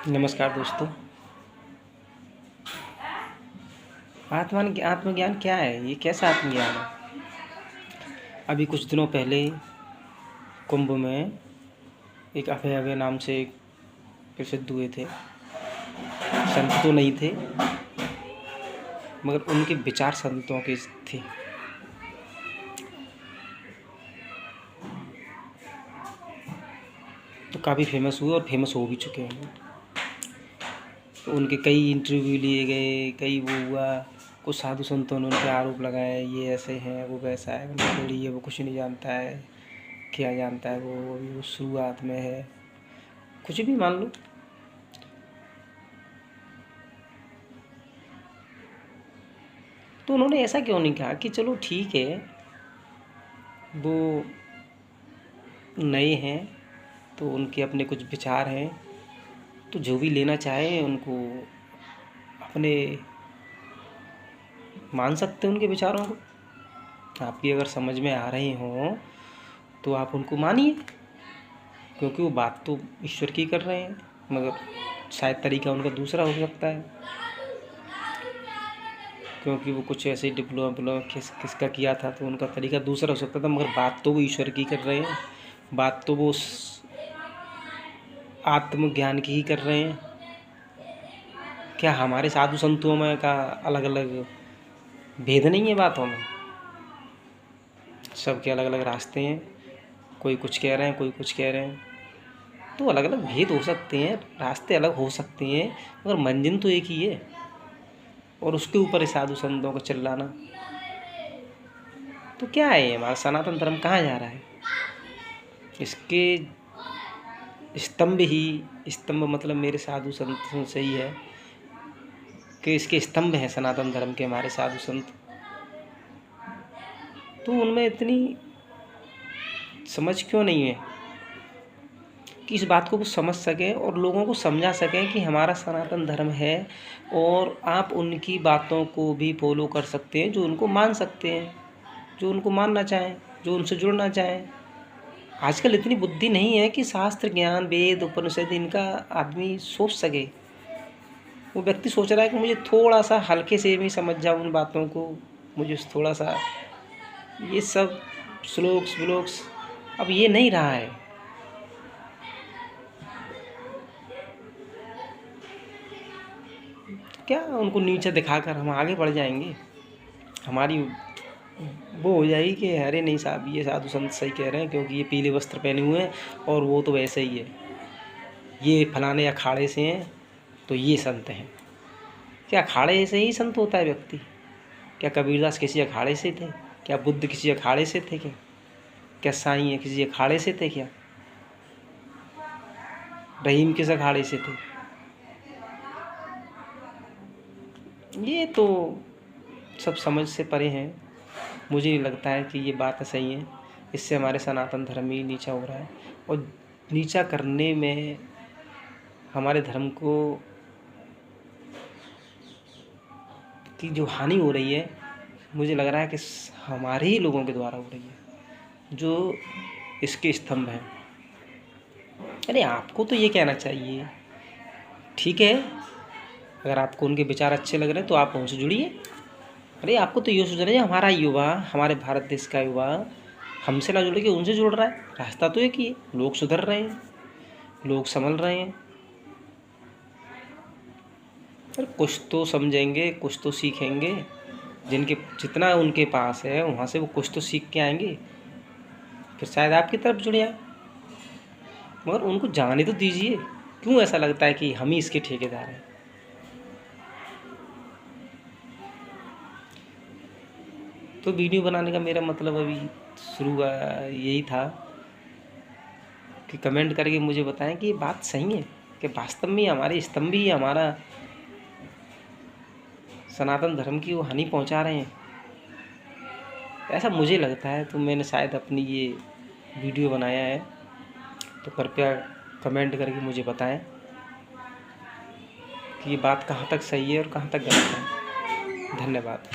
नमस्कार दोस्तों। आत्मज्ञान क्या है? ये कैसा आत्मज्ञान है? अभी कुछ दिनों पहले कुंभ में एक अभय अभय नाम से एक प्रसिद्ध हुए थे। संत तो नहीं थे, मगर उनके विचार संतों के थे। तो काफ़ी फेमस हुए और फेमस हो भी चुके हैं। तो उनके कई इंटरव्यू लिए गए, कई वो हुआ। कुछ साधु संतों ने उन पर आरोप लगाए, ये ऐसे हैं, वो वैसा है, थोड़ी है, वो कुछ नहीं जानता है। क्या जानता है वो? अभी वो शुरुआत में है। कुछ भी मान लो। तो उन्होंने ऐसा क्यों नहीं कहा कि चलो ठीक है, वो नए हैं तो उनके अपने कुछ विचार हैं, तो जो भी लेना चाहे उनको अपने मान सकते हैं उनके विचारों को। आपकी अगर समझ में आ रहे हों तो आप उनको मानिए, क्योंकि वो बात तो ईश्वर की कर रहे हैं, मगर शायद तरीका उनका दूसरा हो सकता है, क्योंकि वो कुछ ऐसे ही डिप्लोमा किसका किया था, तो उनका तरीका दूसरा हो सकता था, मगर बात तो वो ईश्वर की कर रहे हैं। बात तो वो आत्मज्ञान की ही कर रहे हैं। क्या हमारे साधु संतों में का अलग अलग भेद नहीं है बातों में? सबके अलग अलग रास्ते हैं। कोई कुछ कह रहे हैं, कोई कुछ कह रहे हैं, तो अलग अलग भेद हो सकते हैं, रास्ते अलग हो सकते हैं, मगर मंजिल तो एक ही है। और उसके ऊपर साधु संतों को चिल्लाना तो क्या है? ये हमारा सनातन धर्म कहाँ जा रहा है? इसके स्तंभ मतलब मेरे साधु संत से ही है कि इसके स्तंभ हैं सनातन धर्म के, हमारे साधु संत। तो उनमें इतनी समझ क्यों नहीं है कि इस बात को वो समझ सकें और लोगों को समझा सकें कि हमारा सनातन धर्म है, और आप उनकी बातों को भी फॉलो कर सकते हैं जो उनको मान सकते हैं, जो उनको मानना चाहें, जो उनसे जुड़ना चाहें। आजकल इतनी बुद्धि नहीं है कि शास्त्र ज्ञान, वेद, उपनिषद इनका आदमी सोच सके। वो व्यक्ति सोच रहा है कि मुझे थोड़ा सा हल्के से भी समझ जाऊँ उन बातों को, मुझे थोड़ा सा ये सब श्लोक्स अब ये नहीं रहा है। क्या उनको नीचे दिखाकर हम आगे बढ़ जाएंगे? हमारी वो हो जाएगी कि अरे नहीं साहब, ये साधु संत सही कह रहे हैं, क्योंकि ये पीले वस्त्र पहने हुए हैं और वो तो वैसे ही है, ये फलाने अखाड़े से हैं तो ये संत हैं। क्या अखाड़े से ही संत होता है व्यक्ति? क्या कबीरदास किसी अखाड़े से थे? क्या बुद्ध किसी अखाड़े से थे? क्या साईं है किसी अखाड़े से थे? क्या रहीम किस अखाड़े से थे? ये तो सब समझ से परे हैं। मुझे नहीं लगता है कि ये बात सही है। इससे हमारे सनातन धर्म ही नीचा हो रहा है, और नीचा करने में हमारे धर्म को की जो हानि हो रही है, मुझे लग रहा है कि हमारे ही लोगों के द्वारा हो रही है, जो इसके स्तंभ हैं। अरे आपको तो ये कहना चाहिए, ठीक है, अगर आपको उनके विचार अच्छे लग रहे हैं तो आप उनसे जुड़िए। अरे आपको तो ये सोचना चाहिए हमारा युवा, हमारे भारत देश का युवा हमसे ना जुड़ के उनसे जुड़ रहा है। रास्ता तो एक ही है, लोग सुधर रहे हैं, लोग संभल रहे हैं। अरे कुछ तो समझेंगे, कुछ तो सीखेंगे। जितना उनके पास है वहाँ से वो कुछ तो सीख के आएंगे, फिर शायद आपकी तरफ जुड़ जाए। मगर उनको जाने तो दीजिए। क्यों ऐसा लगता है कि हम ही इसके ठेकेदार हैं? तो वीडियो बनाने का मेरा मतलब अभी शुरू यही था कि कमेंट करके मुझे बताएं कि ये बात सही है, कि वास्तव में हमारे स्तंभ ही हमारा सनातन धर्म की वो हानि पहुंचा रहे हैं। ऐसा मुझे लगता है, तो मैंने शायद अपनी ये वीडियो बनाया है। तो कृपया कमेंट करके मुझे बताएं कि ये बात कहाँ तक सही है और कहाँ तक गलत है। धन्यवाद।